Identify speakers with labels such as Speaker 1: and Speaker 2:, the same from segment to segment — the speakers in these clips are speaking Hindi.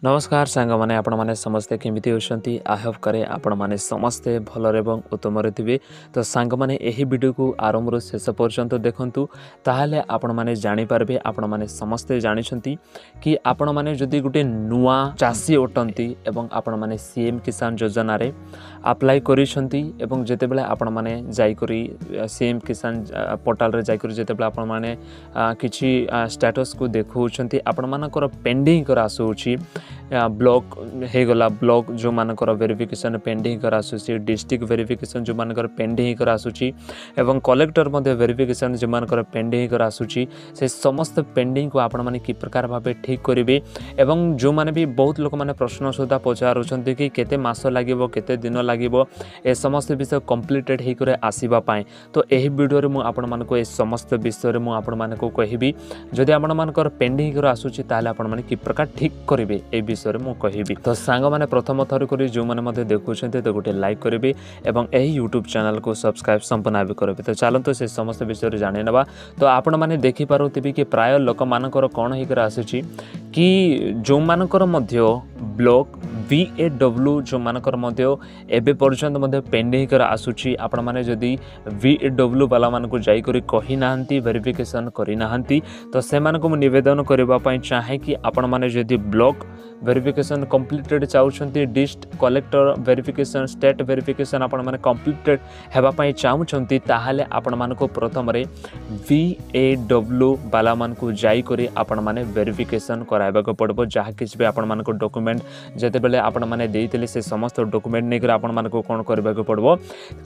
Speaker 1: नमस्कार सांग मैंने आपण मैंने समस्ते केमिति होती आई होप करे आपण मैंने समस्ते भलर एवं उत्तम थे। तो सांग मैंने यही वीडियो को आरंभ शेष पर्यंत देखु ताहले आपण मैंने जानीपारे आपण मैंने समस्ते जानते कि आपण मैंने जदि गोटे नुआ चाषी अटंती एवं आपण मैंने सीएम किसान योजना रे अप्लाई करिसंती एवं जेतेबेले आपण माने जाईकरी सीएम किसान पोर्टल रे जाईकरी जेतेबेले आपण माने किछि स्टेटस को देखौछंती आपण मानकर पेंडिंग कर आसुछि ब्लॉक हे गला ब्लॉक जो मानकर वेरिफिकेशन पेंडिंग कर आसुछि डिस्ट्रिक्ट वेरिफिकेशन जो मानकर पेंडिंग कर आसुछि एवं कलेक्टर मध्ये वेरिफिकेशन जो मानकर पेंडिंग कर आसुछि से समस्त पेंडिंग को आपण माने कि प्रकार भाबे ठीक करिवे एवं जो माने भी बहुत लोक माने प्रश्न सुधा पचारुछंती कि केते मास लागिवो केते दिन लागिवो ए समस्त विषय कंप्लीटेड हे करे आसीबा पाए। तो एही वीडियो रे मु आपण मानको ए समस्त विषय रे मु आपण मानको कहिबी जदि आपण मानकर पेंडिंग कर आसुछि ताले आपण माने कि प्रकार ठीक करिवे ए विषय रे मु कहिबी। तो सांग माने प्रथम थर करी जो माने मध्ये देखुछन्ते तो गोटे लाइक करिवे एवं एही यूट्यूब चैनल को सब्सक्राइब संपूर्ण भी करिवे। तो चलंतो से समस्त विषय रे जानि नबा। तो आपण माने देखि पारुथिबे कि प्राय लोक मानकर कोन हे कर आसुछि कि जो मानकर मध्ये ब्लॉक VAW जो मानकर मध्ये एबे पर्यंत मध्ये पेंडिंग कर आसुछि आपण माने जदी VAW वाला मान को जाई करी कहि नाहंती वेरिफिकेशन करि नाहंती तो से मान को निवेदन करबा पई चाहे कि आपण माने जदी ब्लॉक वेरिफिकेशन कंप्लीटेड चाहउछंती district collector verification state verification आपण माने कंप्लीटेड हेबा पई चाहउछंती ताहाले आपण मान को प्रथम रे VAW वाला मान को जाई करी आपण माने वेरिफिकेशन कराइबा को पड़बो जहा किछ भी आपण मान को डॉक्यूमेंट जेते बेले आपण माने देइतले से समस्त डॉक्यूमेंट नै कर आपण मान को कोन करबा को पड़बो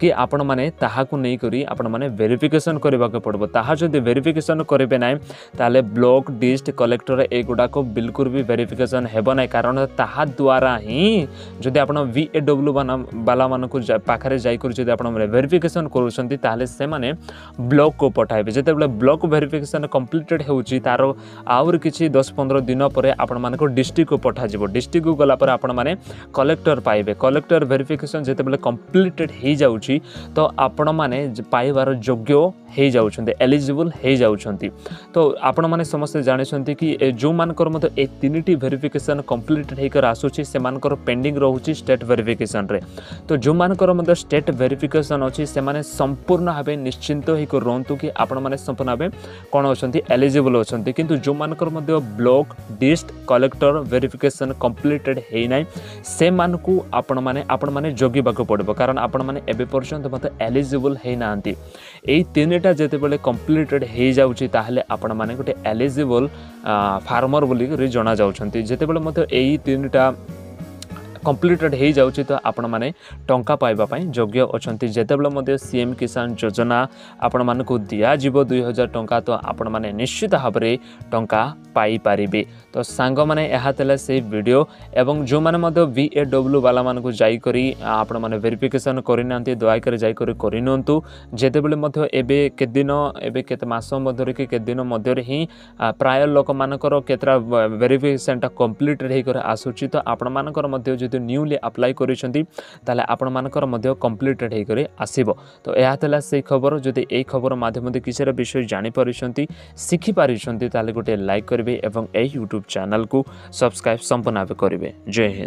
Speaker 1: कि आपण माने ताहा को नै करी आपण माने वेरिफिकेशन करबा को पड़बो। ताहा जदि वेरिफिकेशन करबे नै ताले ब्लॉक डिस्ट्रिक्ट कलेक्टर एगुडा को बिल्कुल भी वेरिफिकेशन हेबो नै कारण ताहा द्वारा ही जदि आपण VAW वाला मान को पाखरे जाई कर जदि आपण वेरिफिकेशन करूछंती ताले से माने ब्लॉक को पठाइबे जेते बेले ब्लॉक वेरिफिकेशन कंप्लीटेड हेउची तारो आउर किछि 10-15 दिन परे आपण मान को डिस्ट्रिक्ट को पठा जिवो डिस्ट्रिक्ट को गला पर आपण माने कलेक्टर पाइबे कलेक्टर वेरिफिकेशन जेते बेले कंप्लीटेड हे जाउची तो आपण माने पाइबार योग्य हे जाउछंती एलिजिबल हे जाउछंती। तो आपण माने समस्त जानिसंती कि जो मानकर मते ए तीनटी वेरिफिकेशन कंप्लीटेड हे कर आसुची से मानकर पेंडिंग रहउची स्टेट वेरिफिकेशन रे। तो जो मानकर मते स्टेट वेरिफिकेशन अछि से माने संपूर्ण भाबे निश्चिंत हे कर रहंतु कि आपण माने संपूर्ण भाबे कोन अछंती एलिजिबल अछंती किंतु जो मानकर मते block district collector verification completed हे नै से मान को आपण माने जोगिबाको पड़बो कारण आपण माने एबे पर्यंत मते एलिजिबल हे नांती एई तीनटा जेते बेले कंप्लीटेड हे जाउची ताहले आपण माने गोटे एलिजिबल फार्मर बोली रि जणा जाउछंती जेते बेले मते एई तीनटा कंप्लीटेड हे जाउची तो आपण माने टंका पाइबा पई योग्य अछंती जेते बेले मते सीएम किसान योजना आपण माने को दिया जीवो 2000 टंका तो आपण माने निश्चित भाबरे टंका पाई पारिबे। तो सांग माने एहा तले से वीडियो एवं जो माने मते VAW वाला मान को जाई करी आपण माने वेरिफिकेशन करि नांती दया करे जाई करी करिनंतु जेते बेले मते एबे के दिन एबे केते मास मध्य रे के दिन मध्य रे ही प्राय लोक मानकर केतरा वेरिफिकेशन ता कंप्लीटेड हे कर आसुची तो आपण मानकर मध्य जदि न्यूली अप्लाई करिसंती ताले आपण मानकर मध्य कंप्लीटेड हे करे आसीबो। तो एहा तला से खबर जदि ए खबर माध्यम मध्ये किछरा विषय जानि परिसंती सिखि परिसंती ताले गोटे लाइक करबे एवं ए यूट्यूब चैनल को सब्सक्राइब संपूर्ण करेंगे। जय हिंद।